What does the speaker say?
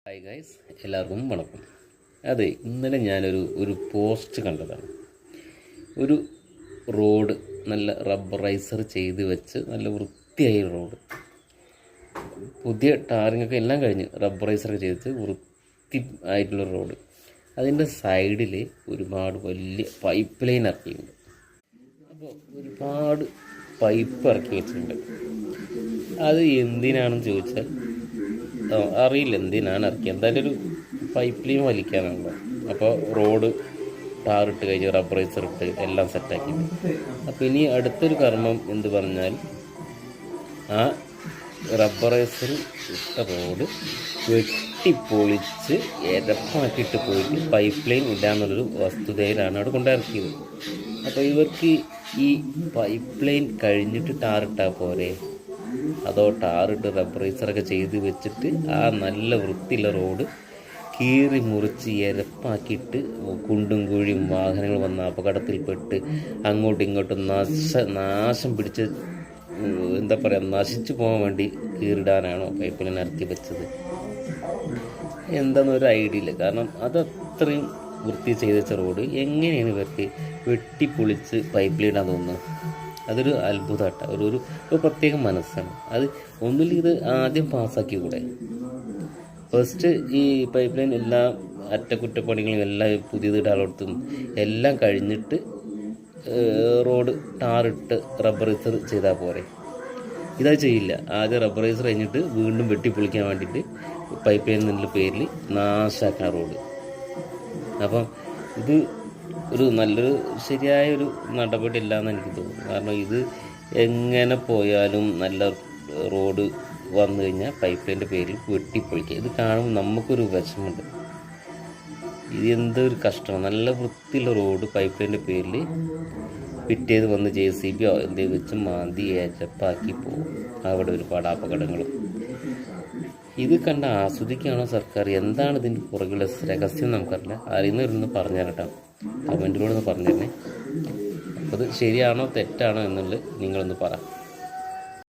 Hi guys, എല്ലാവർക്കും വണക്കം. അതെ, ഇന്നലെ ഞാനൊരു പോസ്റ്റ് കണ്ടതാണ്. ഒരു റോഡ് നല്ല റബ്ബറൈസർ ചെയ്ത് വെച്ച് നല്ല വൃത്തിയായ റോഡ്, പുതിയ ടാറിങ്ങൊക്കെ എല്ലാം കഴിഞ്ഞ് റബ്ബറൈസറൊക്കെ ചെയ്ത് വൃത്തി ആയിട്ടുള്ള റോഡ്. അതിൻ്റെ സൈഡിൽ ഒരുപാട് വലിയ പൈപ്പ് ലൈൻ ഇറക്കിയിട്ടുണ്ട്. അപ്പോൾ ഒരുപാട് പൈപ്പ് ഇറക്കി വെച്ചിട്ടുണ്ട്. അത് എന്തിനാണെന്ന് ചോദിച്ചാൽ അറിയില്ല എന്തിനാണ് ഇറക്കിയത്. എന്തായാലും ഒരു പൈപ്പ് ലൈൻ വലിക്കാനാണല്ലോ. അപ്പോൾ റോഡ് ടാറിട്ട് കഴിഞ്ഞ് റബ്ബറൈസർ ഇട്ട് എല്ലാം സെറ്റാക്കി. അപ്പോൾ ഇനി അടുത്തൊരു കർമ്മം എന്ത് പറഞ്ഞാൽ, ആ റബ്ബറൈസർ ഇട്ട റോഡ് വെട്ടിപ്പൊളിച്ച് എരപ്പാക്കിയിട്ട് പോയിട്ട് പൈപ്പ് ലൈൻ ഇടാന്നുള്ളൊരു വസ്തുതയിലാണ് അവിടെ കൊണ്ടിറക്കിയത്. അപ്പോൾ ഇവർക്ക് ഈ പൈപ്പ് ലൈൻ കഴിഞ്ഞിട്ട് ടാറിട്ടാൽ പോരെ, അതോ ടാറിട്ട് റബ്ബറൈസറൊക്കെ ചെയ്ത് വെച്ചിട്ട് ആ നല്ല വൃത്തിയുള്ള റോഡ് കീറി മുറിച്ച് എരപ്പാക്കിയിട്ട് കുണ്ടും കുഴിയും വാഹനങ്ങൾ വന്ന അപകടത്തിൽപ്പെട്ട് അങ്ങോട്ടും ഇങ്ങോട്ടും നാശം പിടിച്ച് എന്താ പറയുക, നശിച്ചു പോകാൻ വേണ്ടി കീറിടാനാണോ പൈപ്പ് ലൈൻ ഇറക്കി വെച്ചത്? എന്താണെന്നൊരു ഐഡിയ ഇല്ല. കാരണം അതത്രയും വൃത്തി ചെയ്ത് വെച്ച റോഡ് എങ്ങനെയാണ് ഇവർക്ക് വെട്ടിപ്പൊളിച്ച് പൈപ്പ് ലൈൻ ഇടാൻ തോന്നുന്നത്? അതൊരു അത്ഭുതമായിട്ടാണ്. ഒരു പ്രത്യേക മനസ്സാണ് അത്. ഒന്നിൽ ഇത് ആദ്യം പാസ്സാക്കി കൂടെ? ഫസ്റ്റ് ഈ പൈപ്പ് ലൈൻ എല്ലാ അറ്റകുറ്റപ്പണികളും എല്ലാം പുതിയത് ഇടാളോടത്തും എല്ലാം കഴിഞ്ഞിട്ട് റോഡ് ടാറിട്ട് റബ്ബറൈസർ ചെയ്താൽ പോരെ? ഇതത് ചെയ്യില്ല. ആദ്യം റബ്ബറൈസർ കഴിഞ്ഞിട്ട് വീണ്ടും വെട്ടിപ്പൊളിക്കാൻ വേണ്ടിയിട്ട് പൈപ്പ് ലൈൻ എന്നുള്ള പേരിൽ നാശാക്കാൻ റോഡ്. അപ്പം ഇത് ഒരു നല്ലൊരു ശരിയായൊരു നടപടി ഇല്ലയെന്ന് എനിക്ക് തോന്നുന്നു. കാരണം ഇത് എങ്ങനെ പോയാലും നല്ല റോഡ് വന്നു കഴിഞ്ഞാൽ പൈപ്പ് ലൈൻ്റെ പേരിൽ വെട്ടിപ്പൊളിക്കുക, ഇത് കാണുമ്പോൾ നമുക്കൊരു വിഷമമുണ്ട്. ഇത് എന്തൊരു കഷ്ടമാണ്. നല്ല വൃത്തിയുള്ള റോഡ് പൈപ്പ് ലൈൻ്റെ പേരിൽ പിറ്റേത് വന്ന് JCB എന്തെങ്കിലും വെച്ച് മാന്തി ഏച്ചപ്പാക്കി പോകും. അവിടെ ഒരുപാട് അപകടങ്ങളും. ഇത് കണ്ട് ആസ്വദിക്കുകയാണോ സർക്കാർ? എന്താണ് ഇതിൻ്റെ പുറകിലുള്ള രഹസ്യം നമുക്കറിയില്ല. അറിയുന്നവരൊന്ന് പറഞ്ഞു തരട്ടോ, കമൻറ്റിലൂടെ ഒന്ന് പറഞ്ഞു തരണേ. അപ്പോൾ അത് ശരിയാണോ തെറ്റാണോ എന്നുള്ളത് നിങ്ങളൊന്ന് പറ.